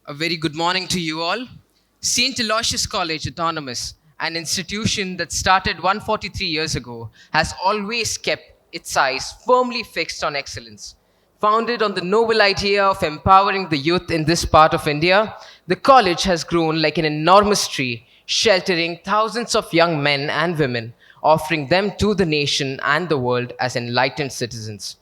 A very good morning to you all. St Aloysius College Autonomous, an institution that started 143 years ago, has always kept its eyes firmly fixed on excellence. Founded on the noble idea of empowering the youth in this part of India, the college has grown like an enormous tree, sheltering thousands of young men and women, offering them to the nation and the world as enlightened citizens.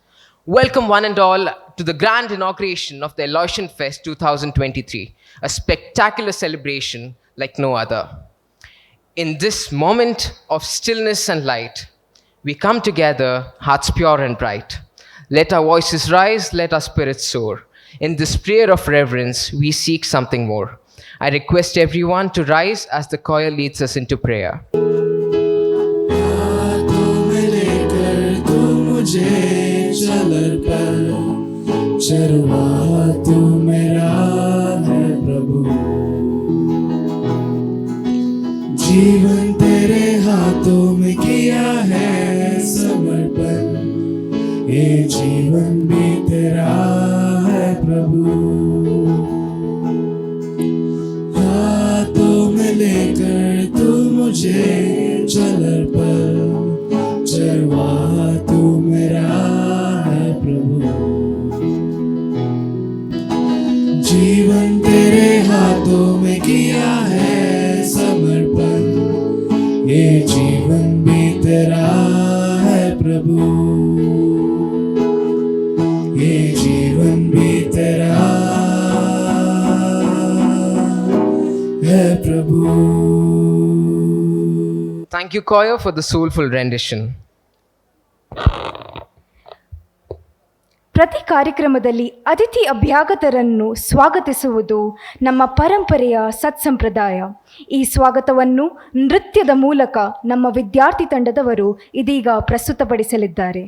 Welcome, one and all, to the grand inauguration of the Aloysian Fest 2023, a spectacular celebration like no other. In this moment of stillness and light, we come together, hearts pure and bright. Let our voices rise, let our spirits soar. In this prayer of reverence, we seek something more. I request everyone to rise as the choir leads us into prayer. चरवाहा तू मेरा है प्रभु, जीवन तेरे हाथों में किया है समर्पण, ये जीवन भी तेरा है प्रभु। हाथों में लेकर तू मुझे चल पर, चरवाहा तू मेरा है प्रभु, जीवन तेरे हाथों में किया है समर्पण, ये जीवन भी तेरा है प्रभु, ये जीवन भी तेरा है प्रभु। Thank you, choir, for the soulful rendition. ಪ್ರತಿ ಕಾರ್ಯಕ್ರಮದಲ್ಲಿ ಅತಿಥಿ ಅಭ್ಯಾಗತರನ್ನು ಸ್ವಾಗತಿಸುವುದು ನಮ್ಮ ಪರಂಪರೆಯ ಸತ್ಸಂಪ್ರದಾಯ. ಈ ಸ್ವಾಗತವನ್ನು ನೃತ್ಯದ ಮೂಲಕ ನಮ್ಮ ವಿದ್ಯಾರ್ಥಿ ತಂಡದವರು ಇದೀಗ ಪ್ರಸ್ತುತಪಡಿಸಲಿದ್ದಾರೆ.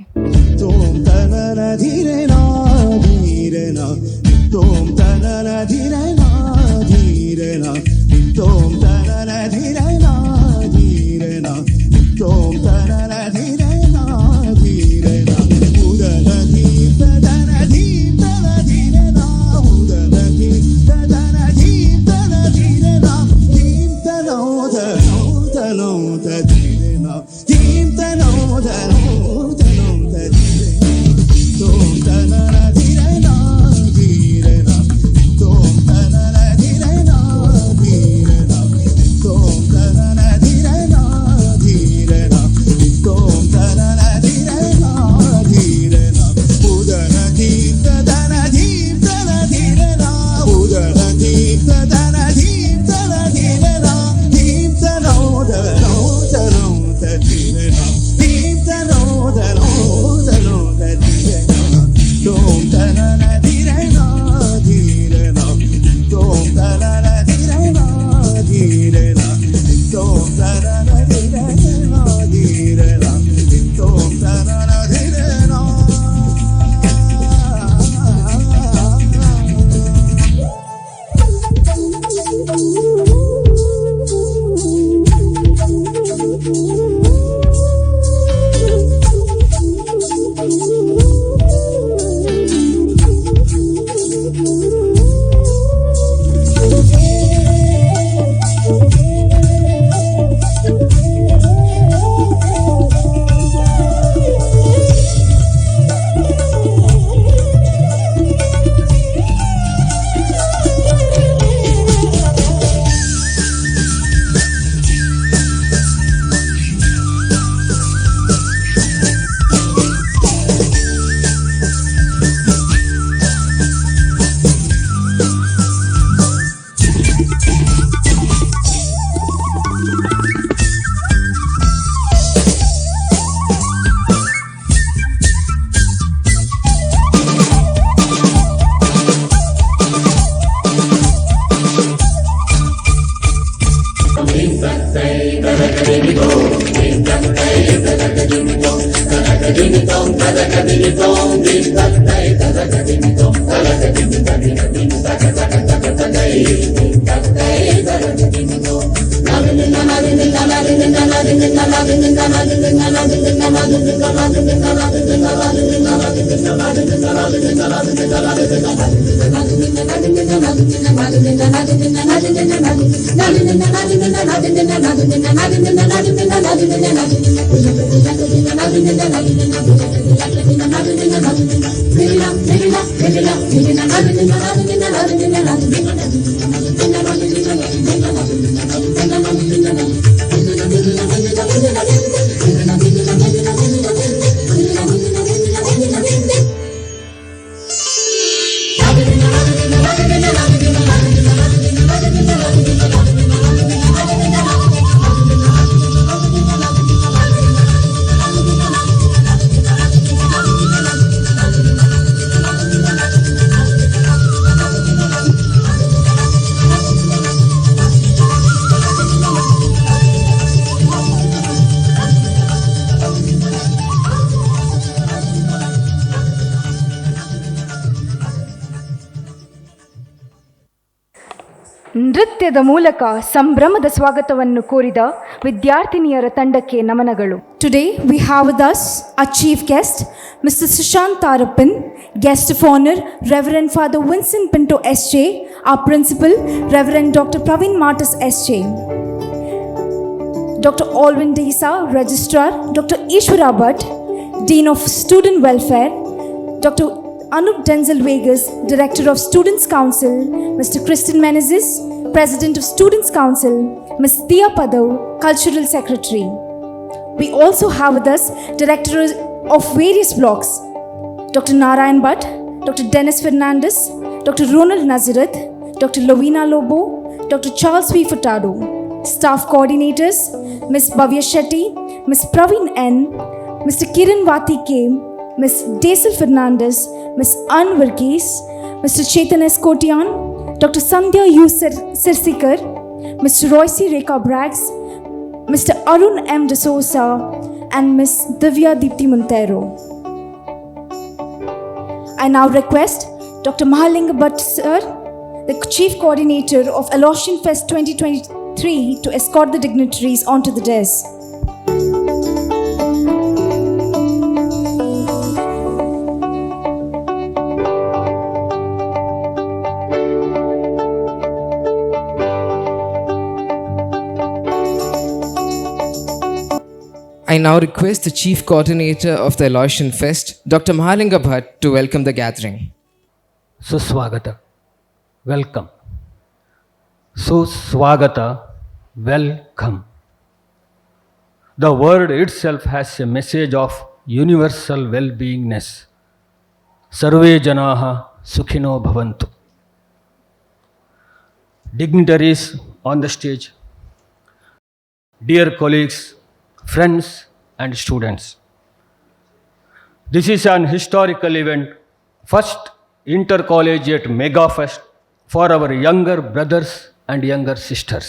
ನೃತ್ಯದ ಮೂಲಕ ಸಂಭ್ರಮದ ಸ್ವಾಗತವನ್ನು ಕೋರಿದ ವಿದ್ಯಾರ್ಥಿನಿಯರ ತಂಡಕ್ಕೆ ನಮನಗಳು. Today we have with us our chief guest, Mr. Sushanth Tharappan, guest of honor, Reverend Father Vincent Pinto SJ, our principal, Reverend Dr. Praveen Martis SJ, Dr. Alvin Desa, Registrar, Dr. Ishwara Bhatt, Dean of Student Welfare, Dr. Anup Denzel Vegas, Director of Students' Council, Mr. Kristen Menezes, President of Students' Council, Ms. Thea Padav, Cultural Secretary. We also have with us Directors of various blocks, Dr. Narayan Bhatt, Dr. Dennis Fernandez, Dr. Ronald Nazirath, Dr. Lovina Lobo, Dr. Charles V. Furtado. Staff Coordinators, Ms. Bhavya Shetty, Ms. Praveen N., Mr. Kiran Vati K., Ms. Daisel Fernandez, Ms. Ann Verghese, Mr. Chetan S. Kotian, Dr. Sandhya U. Sirsikar, Mr. Royce Rekha Braggs, Mr. Arun M. D'Souza, and Ms. Divya Deepti Montero. I now request Dr. Mahalinga Bhatt Sir, the Chief Coordinator of Aloysian Fest 2023, to escort the dignitaries onto the dais. I now request the Chief Coordinator of the Aloysian Fest, Dr. Mahalinga Bhatt, to welcome the gathering. Suswagata, welcome. Suswagata, welcome. The word itself has a message of universal well-beingness. Sarve janaha sukhino bhavantu. Dignitaries on the stage, dear colleagues, friends and students. This is an historical event, first intercollegiate mega fest for our younger brothers and younger sisters.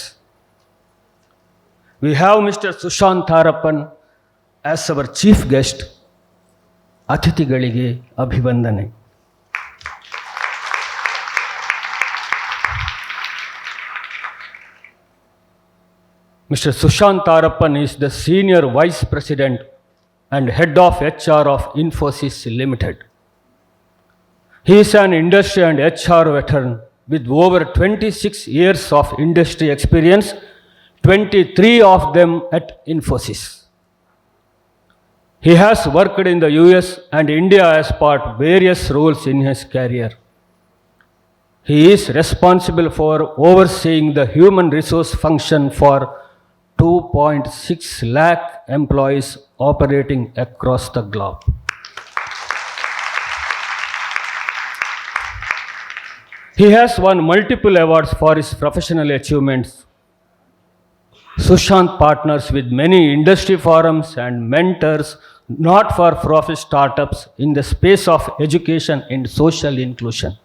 We have Mr. Sushanth Tharappan as our chief guest. Atithigalige abhivandane. Mr. Sushanth Tharappan is the Senior Vice President and Head of HR of Infosys Ltd. He is an industry and HR veteran with over 26 years of industry experience, 23 of them at Infosys. He has worked in the US and India as part various roles in his career. He is responsible for overseeing the human resource function for 2.6 lakh employees operating across the globe. He has won multiple awards for his professional achievements. Sushanth partners with many industry forums and mentors not-for-profit startups in the space of education and social inclusion.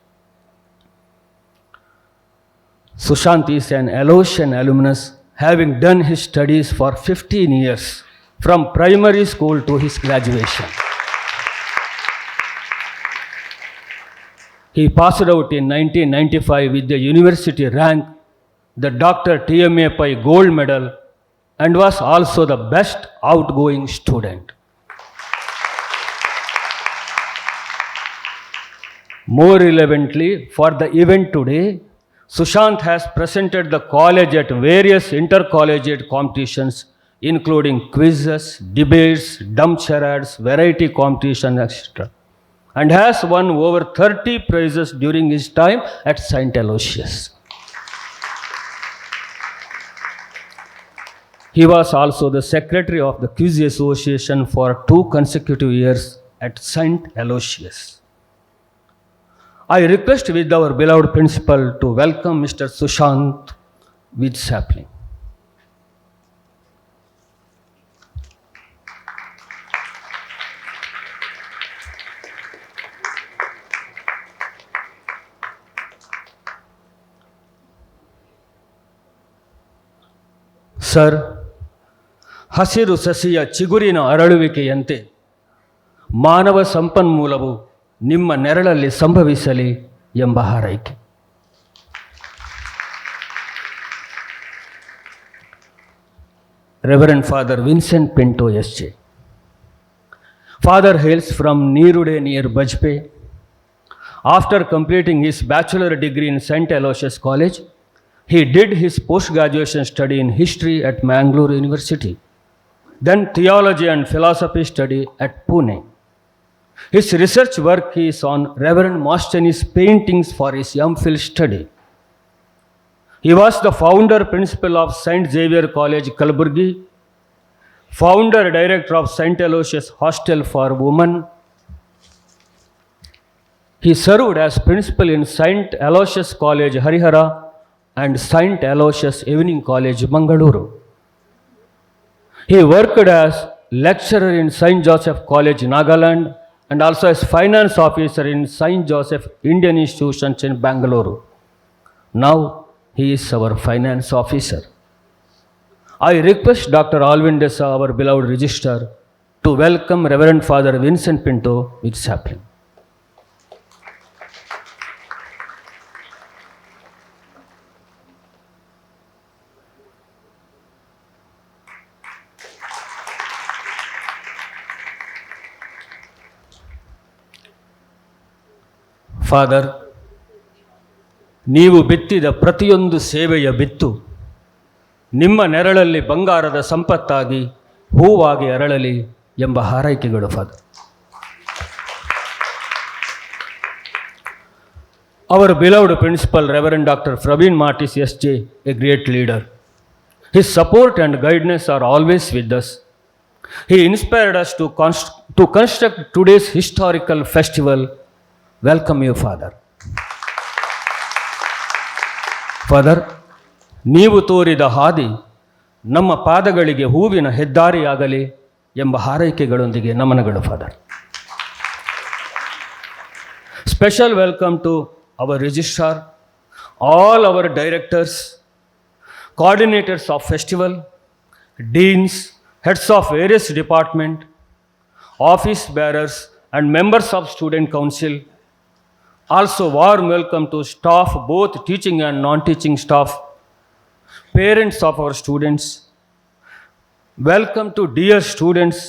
Sushanth is an Aloysian alumnus, having done his studies for 15 years, from primary school to his graduation. He passed out in 1995 with the university rank, the Dr. TMA Pai Gold Medal, and was also the best outgoing student. More relevantly, for the event today, Sushanth has presented the college at various intercollegiate competitions, including quizzes, debates, dumb charades, variety competitions, etc., and has won over 30 prizes during his time at St Aloysius. He was also the secretary of the Quiz Association for 2 consecutive years at St Aloysius. I request with our beloved principal to welcome Mr. Sushanth with sapling. Sir, ಹಸಿರು ಸಸಿಯ ಚಿಗುರಿನ ಅರಳುವಿಕೆಯಂತೆ ಮಾನವ ಸಂಪನ್ಮೂಲವು ನಿಮ್ಮ ನೆರಳಲ್ಲಿ ಸಂಭವಿಸಲಿ ಎಂಬ ಹಾರೈಕೆ. Reverend Father Vincent Pinto S.J. Father hails from Neerude near Bajpe. After completing his bachelor degree in St Aloysius College, he did his post-graduation study in history at Mangalore University, then theology and philosophy study at Pune. His research work is on Reverend Mostany's paintings for his MPhil study. He was the founder principal of St Xavier College, Kalaburgi, founder director of St Aloysius Hostel for Women. He served as principal in St Aloysius College, Harihara, and St Aloysius Evening College, Mangalore. He worked as lecturer in St Joseph College, Nagaland, and also as finance officer in St Joseph Indian Institutions in Bangalore. Now he is our finance officer. I request Dr. Alvin Desa, our beloved registrar, to welcome Reverend Father Vincent Pinto with sapling. Father, ನೀವು ಬಿತ್ತಿದ ಪ್ರತಿಯೊಂದು ಸೇವೆಯ ಬಿತ್ತು ನಿಮ್ಮ ನೆರಳಲ್ಲಿ ಬಂಗಾರದ ಸಂಪತ್ತಾಗಿ ಹೂವಾಗಿ ಅರಳಲಿ ಎಂಬ ಹಾರೈಕೆಗಳು father. Our beloved principal, Reverend Dr. Praveen Martis S.J., a great leader. His support and guidance are always with us. He inspired us to construct today's historical festival. Welcome you, Father. Father, ನೀವು ತೋರಿದ ಹಾದಿ ನಮ್ಮ ಪಾದಗಳಿಗೆ ಹೂವಿನ ಹೆದ್ದಾರಿಯಾಗಲಿ ಎಂಬ ಹಾರೈಕೆಗಳೊಂದಿಗೆ ನಮನಗಳು father. Special welcome to our registrar, all our directors, coordinators of festival, deans, heads of various department, office bearers and members of student council. Also warm welcome to staff, both teaching and non-teaching staff, parents of our students. Welcome to dear students,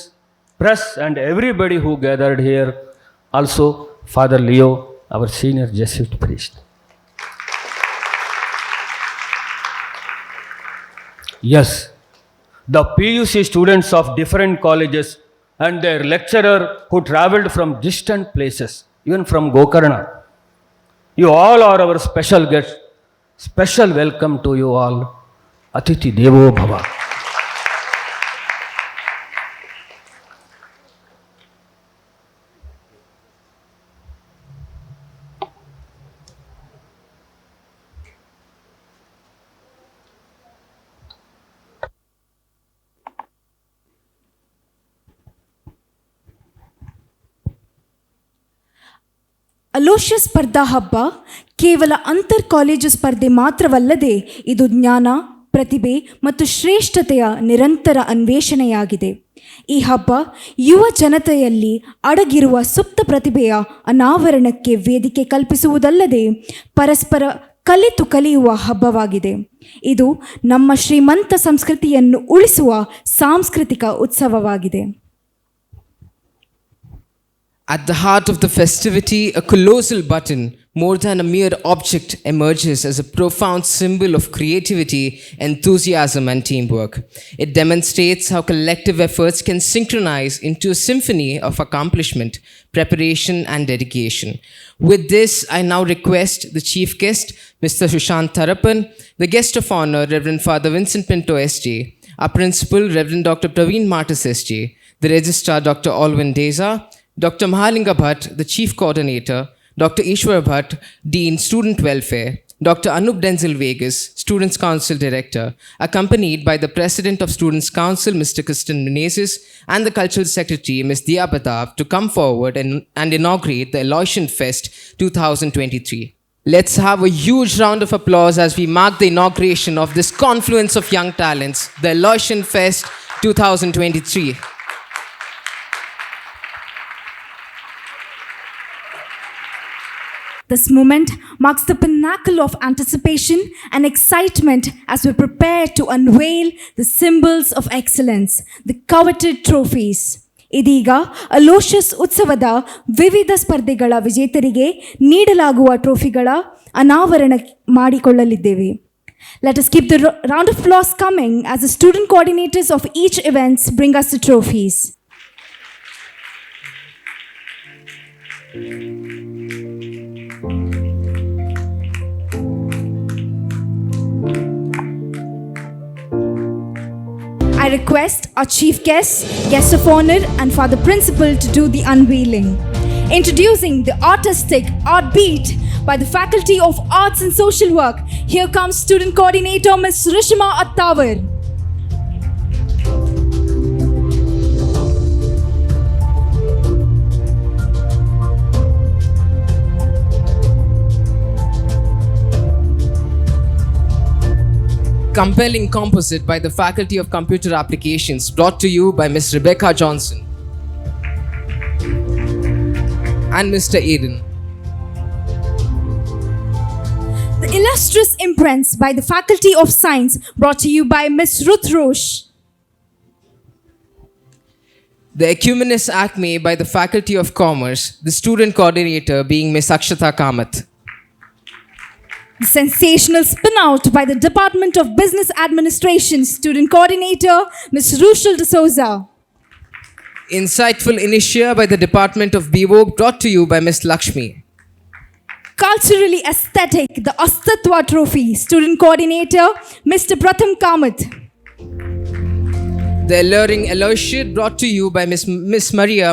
press and everybody who gathered here. Also Father Leo, our senior Jesuit priest. Yes, the PUC students of different colleges and their lecturer who traveled from distant places, even from Gokarna. You all are our special guests. Special welcome to you all. Atiti Devo Bhava. ಅಲೋಷ್ಯ ಸ್ಪರ್ಧಾ ಹಬ್ಬ ಕೇವಲ ಅಂತರ್ college ಸ್ಪರ್ಧೆ ಮಾತ್ರವಲ್ಲದೆ ಇದು ಜ್ಞಾನ, ಪ್ರತಿಭೆ ಮತ್ತು ಶ್ರೇಷ್ಠತೆಯ ನಿರಂತರ ಅನ್ವೇಷಣೆಯಾಗಿದೆ. ಈ ಹಬ್ಬ ಯುವ ಜನತೆಯಲ್ಲಿ ಅಡಗಿರುವ ಸುಪ್ತ ಪ್ರತಿಭೆಯ ಅನಾವರಣಕ್ಕೆ ವೇದಿಕೆ ಕಲ್ಪಿಸುವುದಲ್ಲದೆ ಪರಸ್ಪರ ಕಲಿತು ಕಲಿಯುವ ಹಬ್ಬವಾಗಿದೆ. ಇದು ನಮ್ಮ ಶ್ರೀಮಂತ ಸಂಸ್ಕೃತಿಯನ್ನು ಉಳಿಸುವ ಸಾಂಸ್ಕೃತಿಕ ಉತ್ಸವವಾಗಿದೆ. At the heart of the festivity, a colossal button, more than a mere object, emerges as a profound symbol of creativity, enthusiasm, and teamwork. It demonstrates how collective efforts can synchronize into a symphony of accomplishment, preparation, and dedication. With this, I now request the chief guest, Mr. Sushanth Tharappan, the guest of honor, Reverend Father Vincent Pinto SJ, our principal, Reverend Dr. Praveen Martis SJ, the registrar, Dr. Alwyn Deza, Dr. Mahalinga Bhatt, the Chief Coordinator, Dr. Ishwar Bhatt, Dean, Student Welfare, Dr. Anup Denzel Vegas, Students' Council Director, accompanied by the President of Students' Council, Mr. Kristen Menezes, and the Cultural Secretary, Ms. Dia Badav, to come forward and inaugurate the Aloysian Fest 2023. Let's have a huge round of applause as we mark the inauguration of this confluence of young talents, the Aloysian Fest 2023. This moment marks the pinnacle of anticipation and excitement as we prepare to unveil the symbols of excellence, the coveted trophies. ಇದೀಗ Aloysius ಉತ್ಸವದ ವಿವಿಧ ಸ್ಪರ್ಧೆಗಳ ವಿಜೇತರಿಗೆ ನೀಡಲಾಗುವ ಟ್ರೋಫಿಗಳ ಅನಾವರಣ ಮಾಡಿಕೊಳ್ಳಲಿದ್ದೇವೆ. Let us keep the round of applause coming as the student coordinators of each event bring us the trophies. I request our chief guest, guest of honor, and Father Principal to do the unveiling. Introducing the artistic art beat by the Faculty of Arts and Social Work, here comes student coordinator Ms. Rishma Attawar. Compelling composite by the Faculty of Computer Applications, brought to you by Ms. Rebecca Johnson and Mr. Aiden. The illustrious imprints by the Faculty of Science, brought to you by Ms. Ruth Roche. The Ecumenis Acme by the Faculty of Commerce, the student coordinator being Ms. Akshata Kamath. The sensational spin-out by the Department of Business Administration, student coordinator Ms. Rushal D'Souza. Insightful Initia by the Department of BVOG, brought to you by Ms. Lakshmi. Culturally aesthetic, the Astatwa Trophy, student coordinator Mr. Pratham Kamath. The Alluring Aloysian, brought to you by Miss Maria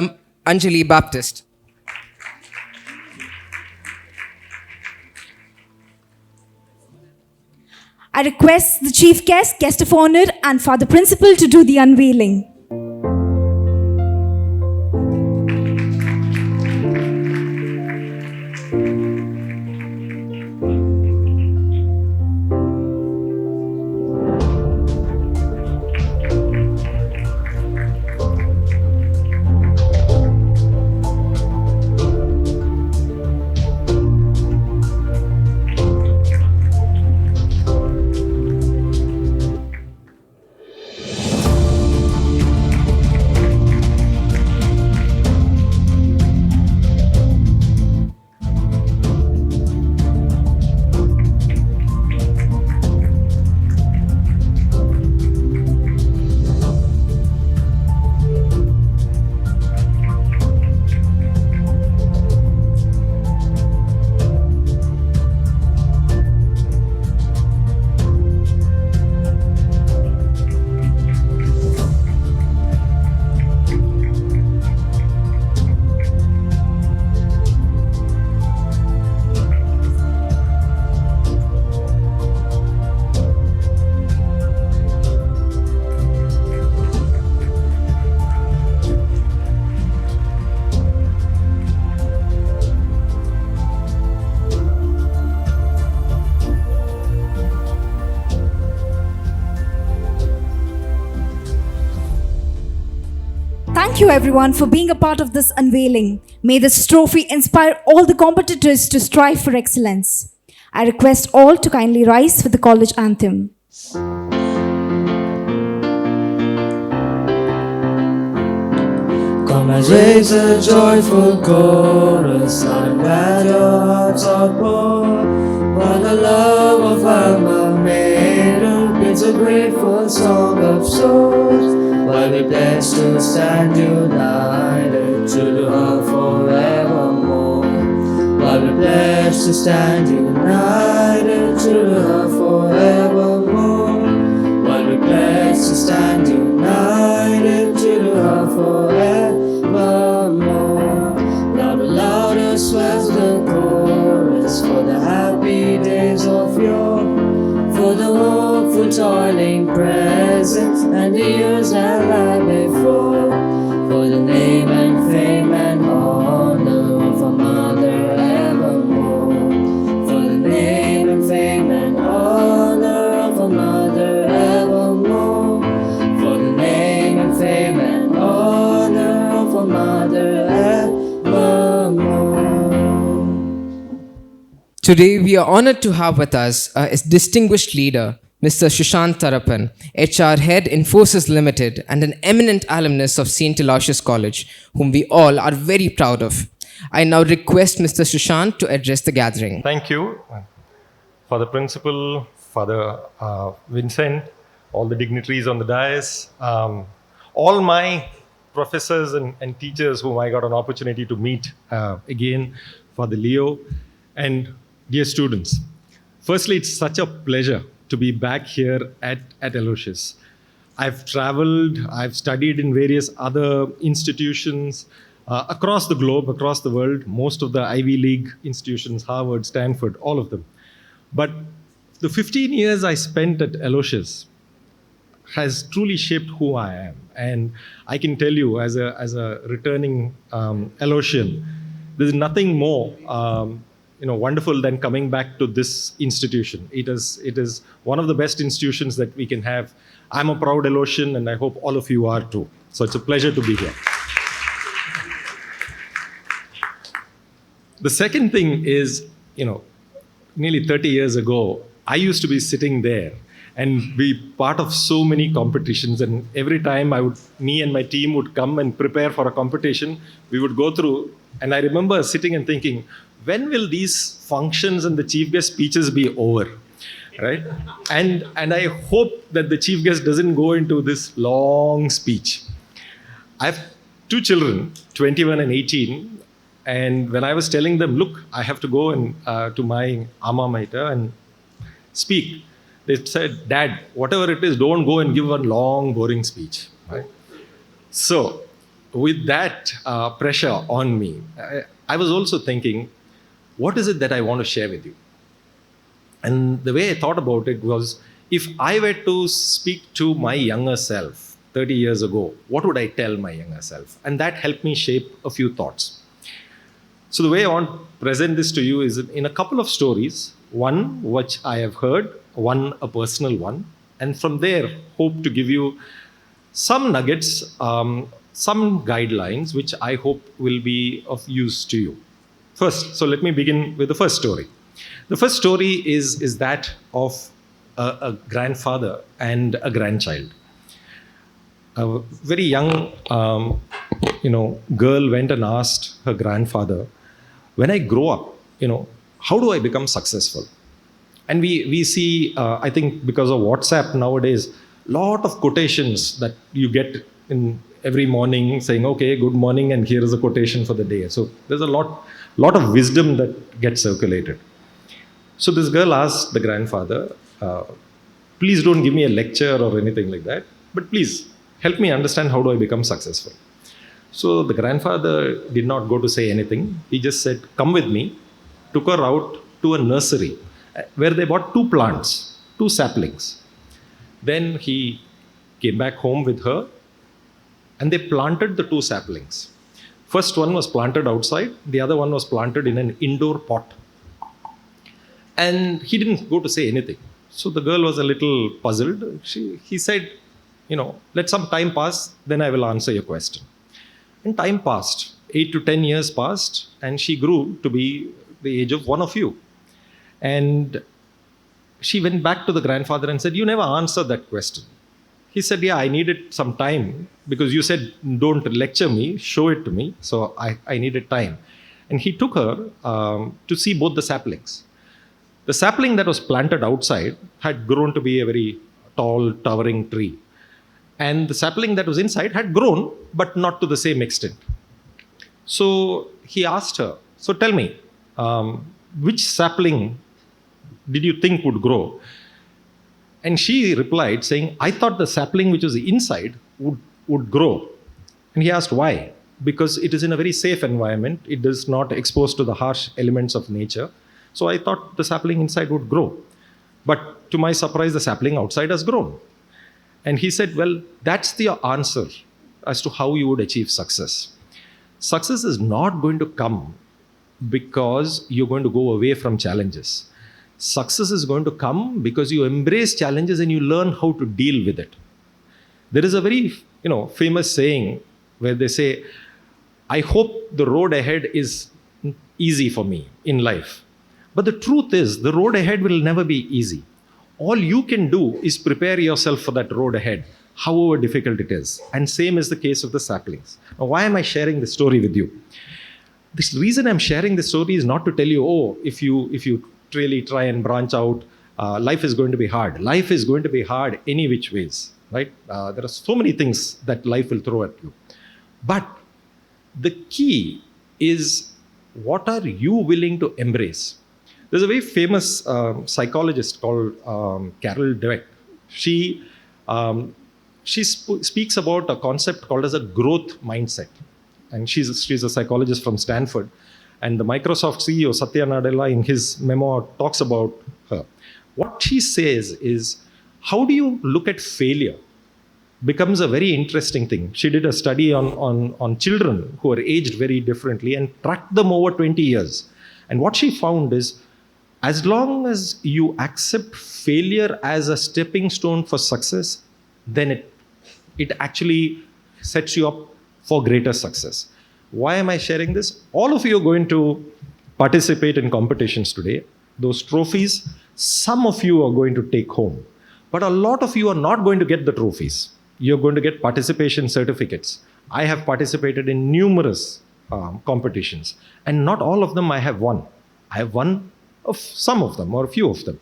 Anjali Baptist. I request the chief guest, guest of honor, and Father Principal to do the unveiling. Thank you everyone for being a part of this unveiling. May this trophy inspire all the competitors to strive for excellence. I request all to kindly rise for the college anthem. Come and raise a joyful chorus, I'm glad your hearts are poor. While the love of Alma Mater bids a grateful song of souls, while we pledge to stand united, true to her forevermore. While we pledge to stand united, true to her forevermore. While we pledge to stand united, true to her forevermore. Louder, louder swells the chorus for the happy days of yore, for the hopeful toiling present and the years that lie before, for the name and fame and honor of our mother evermore, for the name and fame and honor of our mother evermore, for the name and fame and honor of our mother evermore. Today, we are honored to have with us a distinguished leader, Mr. Sushanth Tharappan, HR Head, Infosys Ltd, and an eminent alumnus of St Aloysius College, whom we all are very proud of. I now request Mr. Sushanth to address the gathering. Thank you, Father Principal, Father Vincent, all the dignitaries on the dais, all my professors and teachers whom I got an opportunity to meet again, Father Leo, and dear students. Firstly, it's such a pleasure to be back here at Aloysius. I've traveled, I've studied in various other institutions across the globe, across the world, most of the Ivy League institutions, Harvard, Stanford, all of them. But the 15 years I spent at Aloysius has truly shaped who I am. And I can tell you, as a returning Aloysian, there's nothing more wonderful than coming back to this institution. It is one of the best institutions that we can have. I'm a proud Aloysian, and I hope all of you are too. So it's a pleasure to be here. The second thing is, nearly 30 years ago, I used to be sitting there and be part of so many competitions. And every time me and my team would come and prepare for a competition, we would go through. And I remember sitting and thinking, when will these functions and the chief guest speeches be over, right? And I hope that the chief guest doesn't go into this long speech. I have two children, 21 and 18. And when I was telling them, look, I have to go and to my alma mater and speak, they said, Dad, whatever it is, don't go and give a long, boring speech, right? So with that pressure on me, I was also thinking, what is it that I want to share with you? And the way I thought about it was, if I were to speak to my younger self 30 years ago, what would I tell my younger self? And that helped me shape a few thoughts. So the way I want to present this to you is in a couple of stories, one which I have heard, one a personal one, and from there hope to give you some nuggets, some guidelines which I hope will be of use to you. First, so let me begin with the first story. The first story is that of a grandfather and a grandchild. A very young girl went and asked her grandfather, when I grow up, how do I become successful? And we see, I think because of WhatsApp nowadays, lot of quotations that you get in every morning saying, okay, good morning, and here is a quotation for the day. So there's a lot of wisdom that gets circulated. So this girl asked the grandfather, please don't give me a lecture or anything like that, but please help me understand how do I become successful. So the grandfather did not go to say anything. He just said, come with me, took her out to a nursery where they bought two plants, two saplings. Then he came back home with her and they planted the two saplings. First one was planted outside, the other one was planted in an indoor pot. And he didn't go to say anything. So the girl was a little puzzled. He said, let some time pass, then I will answer your question. And time passed, 8 to 10 years passed, and she grew to be the age of one of you. And she went back to the grandfather and said, you never answered that question. He said, yeah, I needed some time because you said, don't lecture me, show it to me. So I needed time. And he took her to see both the saplings. The sapling that was planted outside had grown to be a very tall, towering tree. And the sapling that was inside had grown, but not to the same extent. So he asked her, so tell me, which sapling did you think would grow? And she replied saying, I thought the sapling which was inside would grow. And he asked why? Because it is in a very safe environment. It is not exposed to the harsh elements of nature. So I thought the sapling inside would grow. But to my surprise, the sapling outside has grown. And he said, well, that's the answer as to how you would achieve success. Success is not going to come because you're going to go away from challenges. Success is going to come because you embrace challenges and you learn how to deal with it. There is a very famous saying where they say, I hope the road ahead is easy for me in life. But the truth is, the road ahead will never be easy. All you can do is prepare yourself for that road ahead, however difficult it is. And same is the case of the saplings. Now, why am I sharing this story with you? The reason I'm sharing this story is not to tell you, if you really try and branch out, life is going to be hard. Life is going to be hard any which ways, right? There are so many things that life will throw at you. But the key is, what are you willing to embrace? There's a very famous psychologist called Carol Dweck. She speaks about a concept called as a growth mindset. And she's a psychologist from Stanford. And the Microsoft CEO, Satya Nadella, in his memoir, talks about her. What she says is, how do you look at failure? Becomes a very interesting thing. She did a study on children who are aged very differently and tracked them over 20 years. And what she found is, as long as you accept failure as a stepping stone for success, then it actually sets you up for greater success. Why am I sharing this? All of you are going to participate in competitions today. Those trophies, some of you are going to take home. But a lot of you are not going to get the trophies. You're going to get participation certificates. I have participated in numerous competitions. And not all of them I have won. I have won of some of them or a few of them.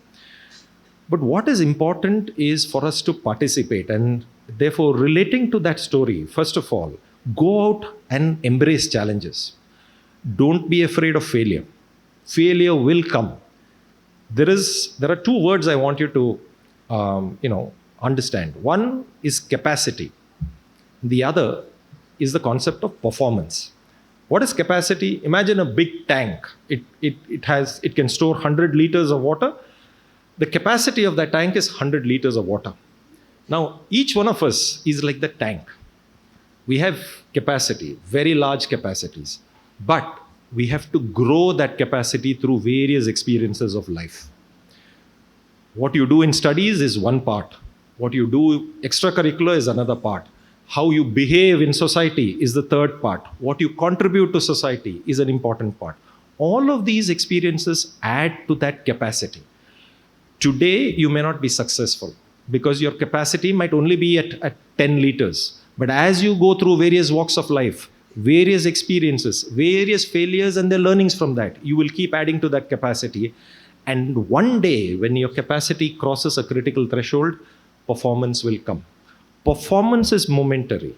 But what is important is for us to participate. And therefore, relating to that story, first of all, go out and embrace challenges. Don't be afraid of failure. Failure will come. There are two words I want you to understand. One is capacity. The other is the concept of performance. What is capacity? Imagine a big tank. It can store 100 liters of water. The capacity of that tank is 100 liters of water. Now, each one of us is like the tank. We have capacity, very large capacities, but we have to grow that capacity through various experiences of life. What you do in studies is one part. What you do extracurricular is another part. How you behave in society is the third part. What you contribute to society is an important part. All of these experiences add to that capacity. Today, you may not be successful because your capacity might only be at 10 liters. But as you go through various walks of life, various experiences, various failures and the learnings from that, you will keep adding to that capacity. And one day, when your capacity crosses a critical threshold, performance will come. Performance is momentary.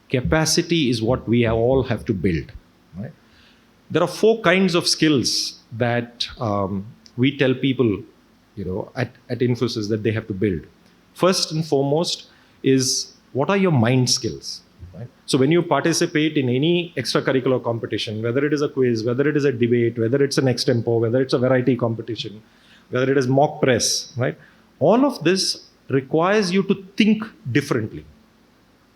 Capacity is what we all have to build. Right? There are 4 kinds of skills that we tell people, at Infosys that they have to build. First and foremost is, what are your mind skills? Right? So when you participate in any extracurricular competition, whether it is a quiz, whether it is a debate, whether it's an extempo, whether it's a variety competition, whether it is mock press, right? All of this requires you to think differently.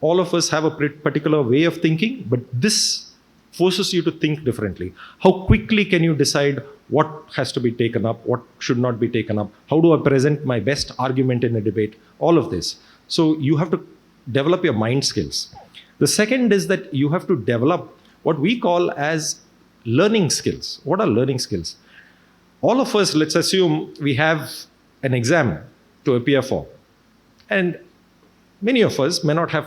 All of us have a particular way of thinking, but this forces you to think differently. How quickly can you decide what has to be taken up, what should not be taken up? How do I present my best argument in a debate? All of this. So you have to develop your mind skills. The second is that you have to develop what we call as learning skills. What are learning skills? All of us, let's assume we have an exam to appear for. And many of us may not have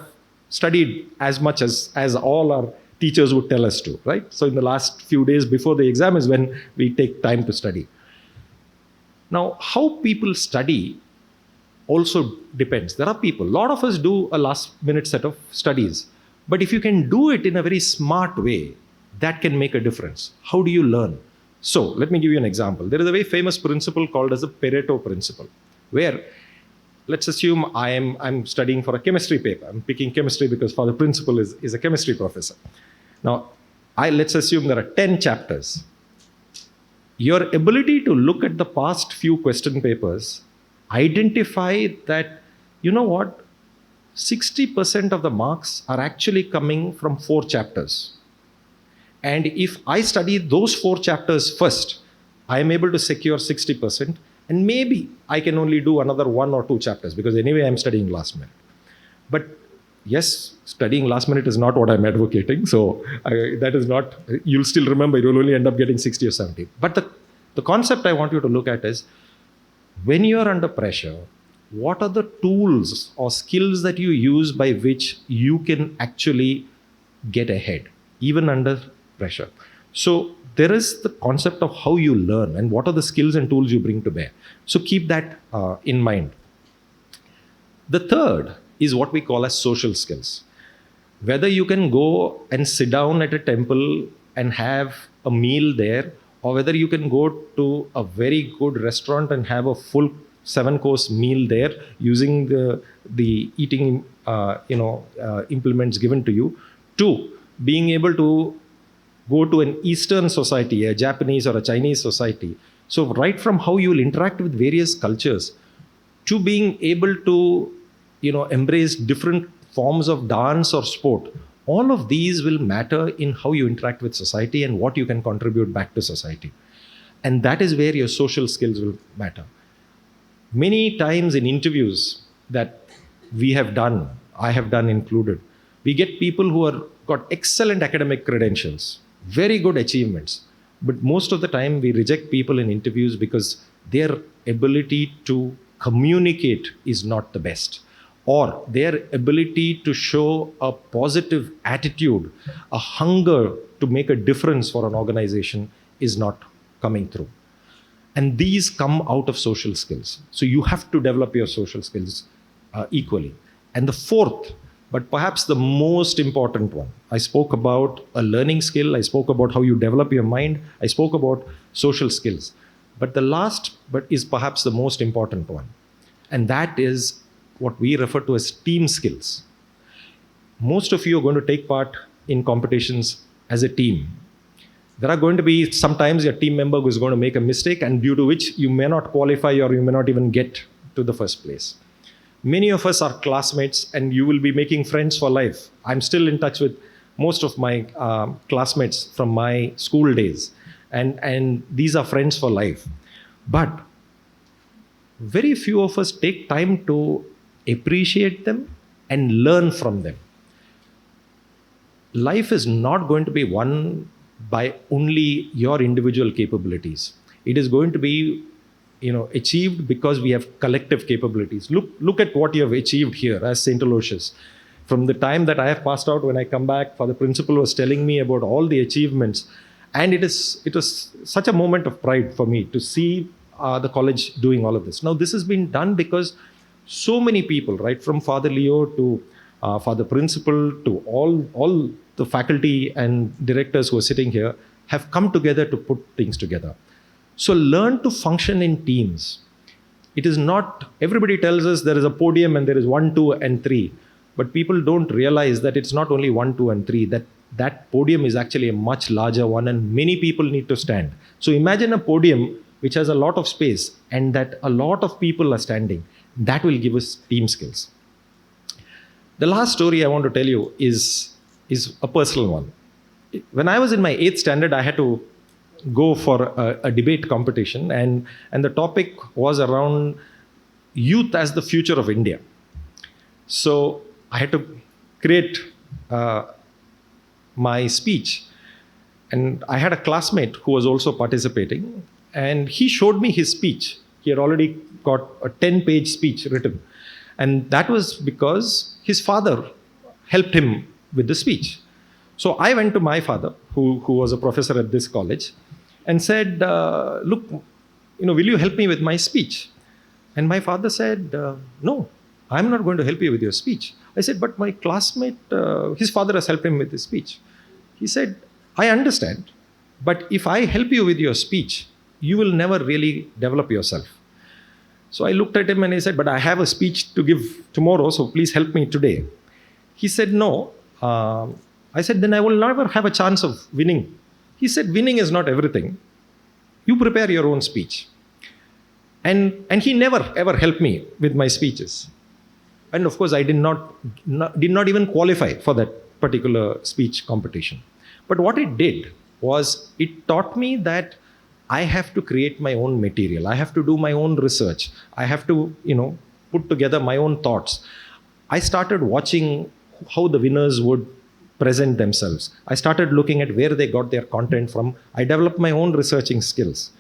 studied as much as all our teachers would tell us to, right? So in the last few days before the exam is when we take time to study. Now, how people study also depends. There are people, a lot of us do a last minute set of studies, but if you can do it in a very smart way, that can make a difference. How do you learn? So let me give you an example. There is a very famous principle called as the Pareto principle, where let's assume I'm studying for a chemistry paper. I'm picking chemistry because the principal is a chemistry professor. Now, let's assume there are 10 chapters. Your ability to look at the past few question papers, identify that, you know what, 60% of the marks are actually coming from 4 chapters. And if I study those 4 chapters first, I am able to secure 60%. And maybe I can only do another 1 or 2 chapters because anyway I'm studying last minute. But yes, studying last minute is not what I'm advocating. So that is not, you'll still remember, you'll only end up getting 60 or 70. But the concept I want you to look at is, when you're under pressure, what are the tools or skills that you use by which you can actually get ahead, even under pressure? So there is the concept of how you learn and what are the skills and tools you bring to bear. So keep that in mind. The third is what we call as social skills. Whether you can go and sit down at a temple and have a meal there, or whether you can go to a very good restaurant and have a full 7-course meal there using the eating implements given to you, to being able to go to an Eastern society, a Japanese or a Chinese society. So right from how you will interact with various cultures to being able to embrace different forms of dance or sport, all of these will matter in how you interact with society and what you can contribute back to society. And that is where your social skills will matter. Many times in interviews that we have done, I have done included, we get people who are got excellent academic credentials, very good achievements, but most of the time we reject people in interviews because their ability to communicate is not the best, or their ability to show a positive attitude, a hunger to make a difference for an organization is not coming through. And these come out of social skills. So you have to develop your social skills equally. And the fourth, but perhaps the most important one, I spoke about a learning skill, I spoke about how you develop your mind, I spoke about social skills. But the last, but is perhaps the most important one. And that is what we refer to as team skills. Most of you are going to take part in competitions as a team. There are going to be sometimes your team member who is going to make a mistake, and due to which you may not qualify or you may not even get to the first place. Many of us are classmates and you will be making friends for life. I'm still in touch with most of my classmates from my school days, and these are friends for life. But very few of us take time to appreciate them and learn from them. Life is not going to be won by only your individual capabilities. It is going to be achieved because we have collective capabilities. Look at what you have achieved here as St Aloysius. From the time that I have passed out, when I come back, the principal was telling me about all the achievements, and it was such a moment of pride for me to see the college doing all of this. Now, this has been done because so many people, right from Father Leo to Father Principal to all the faculty and directors who are sitting here, have come together to put things together. So learn to function in teams. It is not, everybody tells us there is a podium and there is 1, 2, and 3. But people don't realize that it's not only 1, 2, and 3, that podium is actually a much larger one and many people need to stand. So imagine a podium which has a lot of space and that a lot of people are standing. That will give us team skills. The last story I want to tell you is a personal one. When I was in my 8th standard, I had to go for a debate competition, and the topic was around youth as the future of India. So I had to create my speech, and I had a classmate who was also participating, and he showed me his speech. He had already got a 10-page speech written, And that was because his father helped him with the speech. So I went to my father, who was a professor at this college, and said, look, will you help me with my speech? And my father said, no, I'm not going to help you with your speech. I said, but my classmate, his father has helped him with his speech. He said, I understand, but if I help you with your speech, you will never really develop yourself. So I looked at him and I said, but I have a speech to give tomorrow, so please help me today. He said, no. I said, then I will never have a chance of winning. He said, winning is not everything. You prepare your own speech. And he never ever helped me with my speeches. And of course, I did not even qualify for that particular speech competition. But what it did was it taught me that I have to create my own material. I have to do my own research. I have to, put together my own thoughts. I started watching how the winners would present themselves. I started looking at where they got their content from. I developed my own researching skills.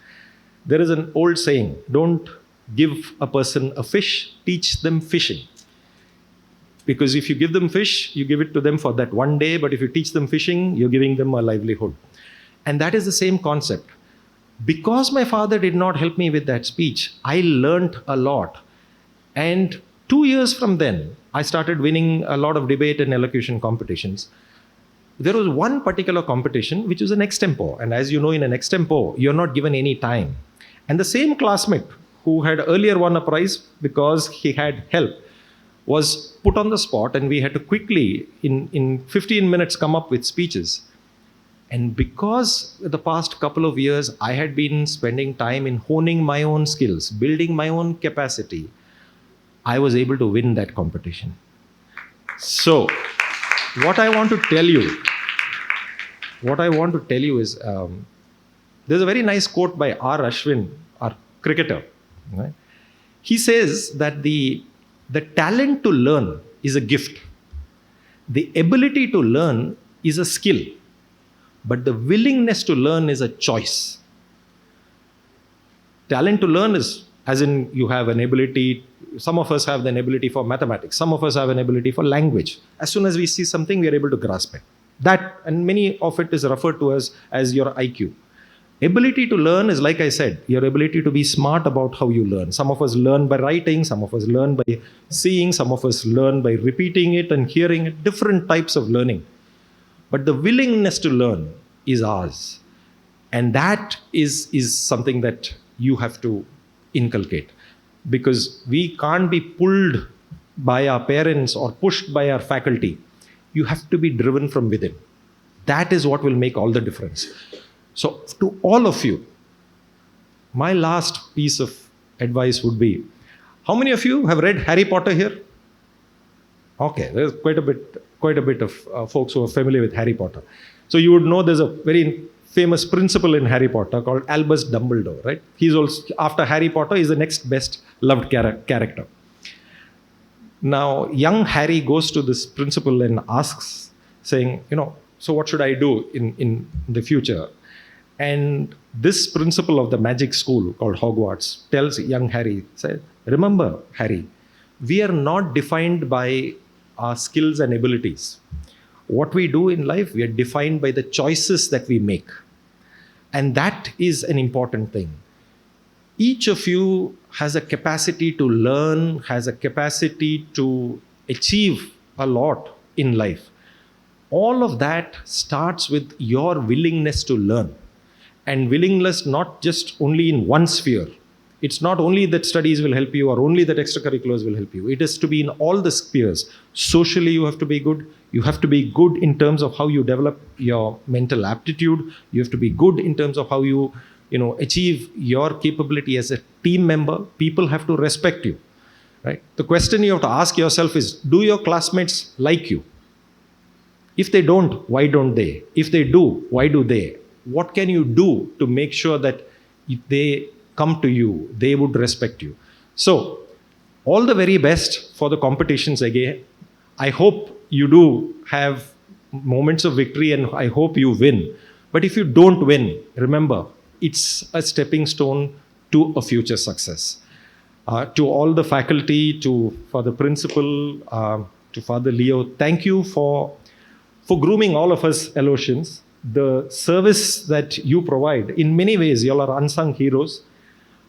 There is an old saying, don't give a person a fish, teach them fishing. Because if you give them fish, you give it to them for that one day, but if you teach them fishing, you're giving them a livelihood. And that is the same concept. Because my father did not help me with that speech, I learned a lot. And 2 years from then, I started winning a lot of debate and elocution competitions. There was one particular competition which was an extempo. And as you know, in an extempo, you're not given any time. And the same classmate who had earlier won a prize because he had help was put on the spot, and we had to quickly, in 15 minutes, come up with speeches. And because the past couple of years, I had been spending time in honing my own skills, building my own capacity, I was able to win that competition. So, what I want to tell you is, there's a very nice quote by R. Ashwin, our cricketer. Right? He says that the talent to learn is a gift. The ability to learn is a skill. But the willingness to learn is a choice. Talent to learn is, as in you have an ability, some of us have an ability for mathematics, some of us have an ability for language. As soon as we see something, we are able to grasp it. That, and many of it is referred to as your IQ. Ability to learn is, like I said, your ability to be smart about how you learn. Some of us learn by writing, some of us learn by seeing, some of us learn by repeating it and hearing it, different types of learning. But the willingness to learn is ours. And that is something that you have to inculcate. Because we can't be pulled by our parents or pushed by our faculty. You have to be driven from within. That is what will make all the difference. So to all of you, my last piece of advice would be, how many of you have read Harry Potter here? Okay, there's quite a bit of folks who are familiar with Harry Potter. So you would know there's a very famous principal in Harry Potter called Albus Dumbledore, right? He's also, after Harry Potter, he's the next best loved character. Now, young Harry goes to this principal and asks, saying, so what should I do in the future? And this principal of the magic school called Hogwarts tells young Harry, says, remember, Harry, we are not defined by our skills and abilities. What we do in life, we are defined by the choices that we make. And that is an important thing. Each of you has a capacity to learn, has a capacity to achieve a lot in life. All of that starts with your willingness to learn. And willingness not just only in one sphere. It's not only that studies will help you or only that extracurriculars will help you. It is to be in all the spheres. Socially, you have to be good. You have to be good in terms of how you develop your mental aptitude. You have to be good in terms of how you achieve your capability as a team member. People have to respect you. Right? The question you have to ask yourself is, do your classmates like you? If they don't, why don't they? If they do, why do they? What can you do to make sure that if they come to you, they would respect you? So, all the very best for the competitions again. I hope you do have moments of victory and I hope you win. But if you don't win, remember, it's a stepping stone to a future success. To all the faculty, to Father Principal, to Father Leo, thank you for grooming all of us Aloysians. The service that you provide, in many ways, you all are unsung heroes,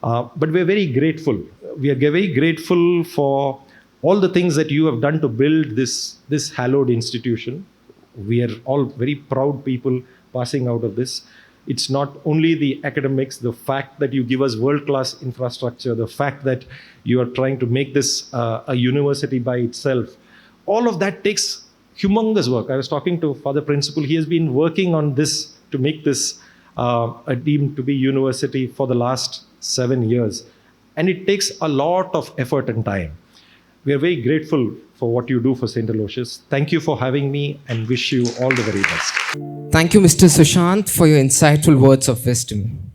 but we're very grateful. We are very grateful for all the things that you have done to build this hallowed institution. We are all very proud people passing out of this. It's not only the academics, the fact that you give us world-class infrastructure, the fact that you are trying to make this a university by itself. All of that takes humongous work. I was talking to Father Principal. He has been working on this to make this a deemed to be university for the last 7 years. And it takes a lot of effort and time. We are very grateful for what you do for St Aloysius. Thank you for having me and wish you all the very best. Thank you, Mr. Sushanth, for your insightful words of wisdom.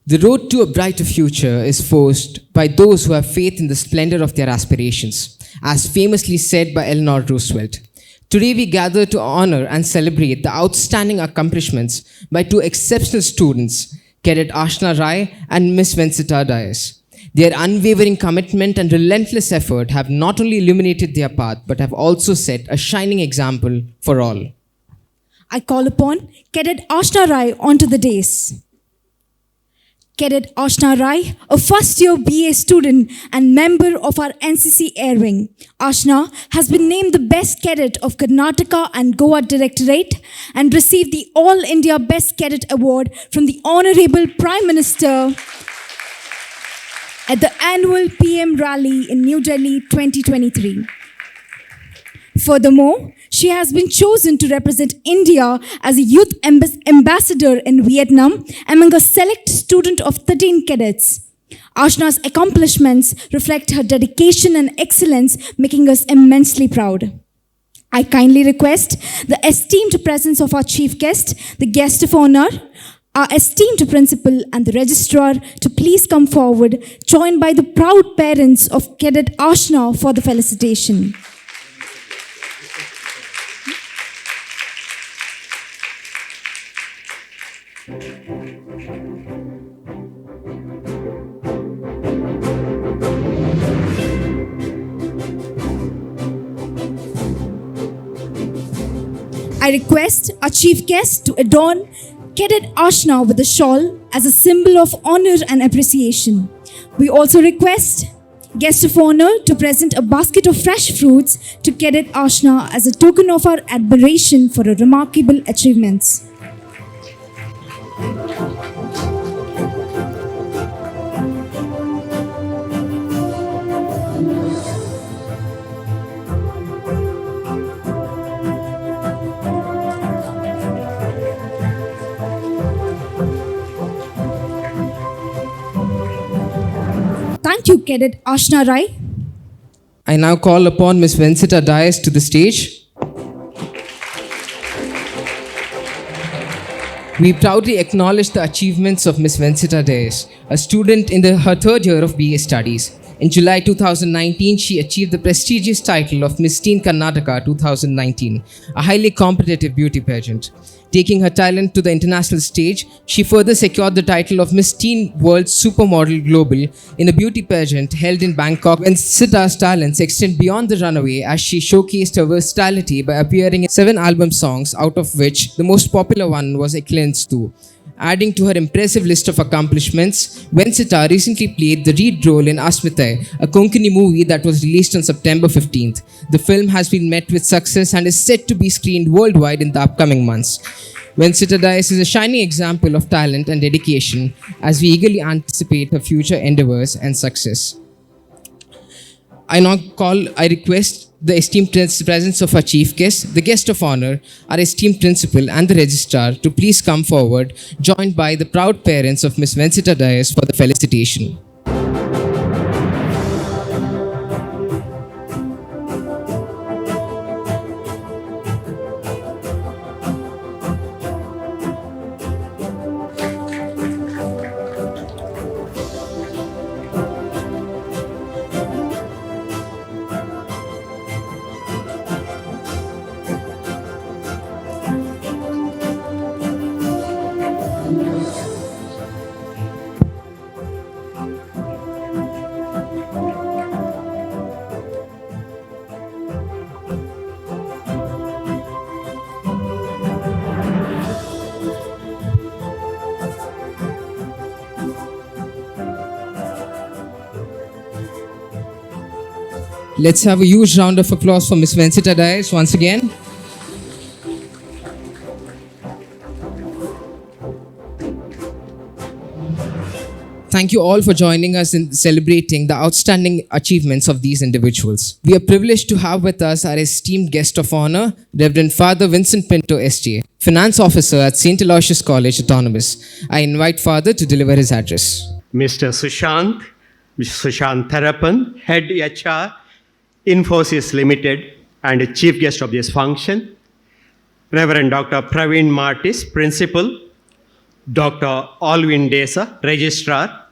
The road to a brighter future is forged by those who have faith in the splendor of their aspirations, as famously said by Eleanor Roosevelt. Today we gather to honor and celebrate the outstanding accomplishments by two exceptional students, Cadet Ashna Rai and Miss Vencita Dias. Their unwavering commitment and relentless effort have not only illuminated their path, but have also set a shining example for all. I call upon Cadet Ashna Rai onto the dais. Cadet Ashna Rai, a first-year BA student and member of our NCC Air Wing. Ashna has been named the Best Cadet of Karnataka and Goa Directorate and received the All India Best Cadet Award from the Honorable Prime Minister at the annual PM Rally in New Delhi 2023. Furthermore, she has been chosen to represent India as a youth ambassador in Vietnam among a select student of 13 cadets. Ashna's accomplishments reflect her dedication and excellence, making us immensely proud. I kindly request the esteemed presence of our chief guest, the guest of honor, our esteemed principal and the registrar to please come forward, joined by the proud parents of Cadet Ashna for the felicitation. I request our chief guest to adorn Cadet Ashna with a shawl as a symbol of honor and appreciation. We also request guest of honor to present a basket of fresh fruits to Cadet Ashna as a token of our admiration for her remarkable achievements. Thank you, Cadet Ashna Rai. I now call upon Miss Vencita Dias to the stage. We proudly acknowledge the achievements of Miss Vencita Dias, a student in her third year of BA Studies. In July 2019, she achieved the prestigious title of Miss Teen Karnataka 2019, a highly competitive beauty pageant. Taking her talent to the international stage, she further secured the title of Miss Teen World Supermodel Global in a beauty pageant held in Bangkok. Vencita's talents extend beyond the runway as she showcased her versatility by appearing in 7 album songs, out of which the most popular one was Eclipse 2. Adding to her impressive list of accomplishments, Vencita recently played the lead role in Asmithay, a Konkani movie that was released on September 15th. The film has been met with success and is set to be screened worldwide in the upcoming months. Vencita Dias is a shining example of talent and dedication as we eagerly anticipate her future endeavors and success. I request the esteemed presence of our chief guest, the guest of honor, our esteemed principal and the registrar to please come forward, joined by the proud parents of Miss Vencita Dias for the felicitation. Let's have a huge round of applause for Ms. Venkata Dias once again. Thank you all for joining us in celebrating the outstanding achievements of these individuals. We are privileged to have with us our esteemed guest of honor, Reverend Father Vincent Pinto, SJ, Finance Officer at St Aloysius College, Autonomous. I invite Father to deliver his address. Mr. Sushanth Tharappan, Head HR, Infosys Ltd, and Chief Guest of this function. Reverend Dr. Praveen Martis, Principal. Dr. Alvin Desa, Registrar.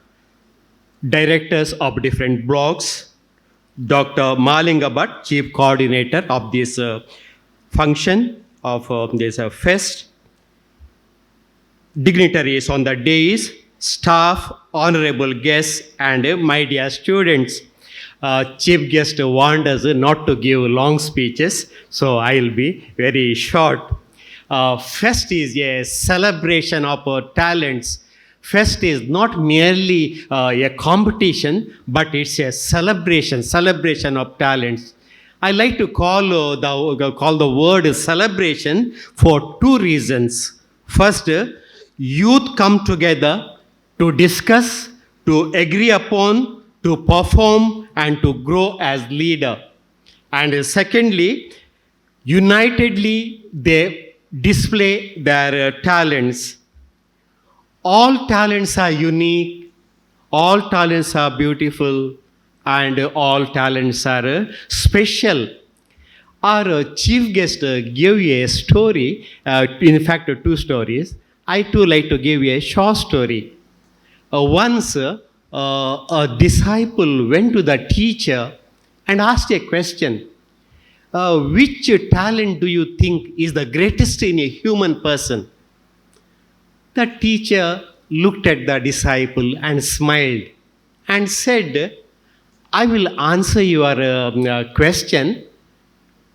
Directors of different blogs. Dr. Malinga Bhatt, Chief Coordinator of this function of this fest. Dignitaries on the days, staff, honorable guests, and my dear students. Chief guest warned us not to give long speeches, so I'll be very short. Fest is a celebration of talents. Fest is not merely a competition, but it's a celebration of talents. I like to call the word celebration for two reasons. First, youth come together to discuss, to agree upon, to perform, and to grow as leader. And secondly, unitedly they display their talents. All talents are unique, all talents are beautiful, and all talents are special. Our chief guest gave you a story, in fact, two stories. I too like to give you a short story. Once, a disciple went to the teacher and asked a question. Which talent do you think is the greatest in a human person? The teacher looked at the disciple and smiled and said, I will answer your question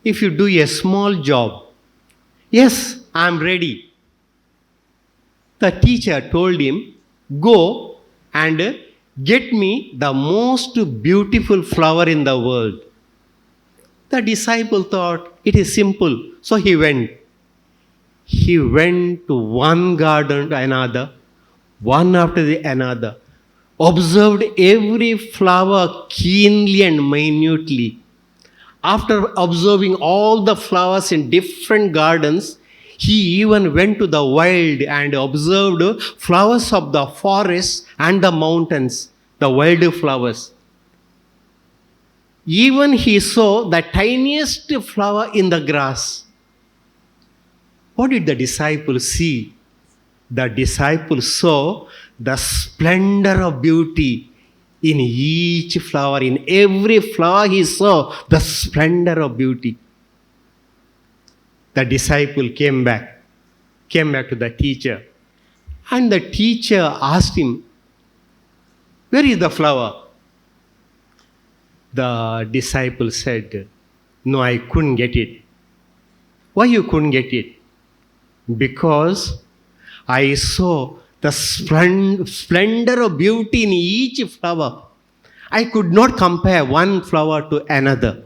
if you do a small job. Yes, I am ready. The teacher told him, go and get me the most beautiful flower in the world. The disciple thought, it is simple. So he went. He went to one garden to another, one after the another, observed every flower keenly and minutely. After observing all the flowers in different gardens, he even went to the wild and observed flowers of the forests and the mountains, the wild flowers. Even he saw the tiniest flower in the grass. What did the disciple see? The disciple saw the splendor of beauty in each flower. In every flower he saw the splendor of beauty. The disciple came back to the teacher. And the teacher asked him, where is the flower? The disciple said, no, I couldn't get it. Why you couldn't get it? Because I saw the splendor of beauty in each flower. I could not compare one flower to another.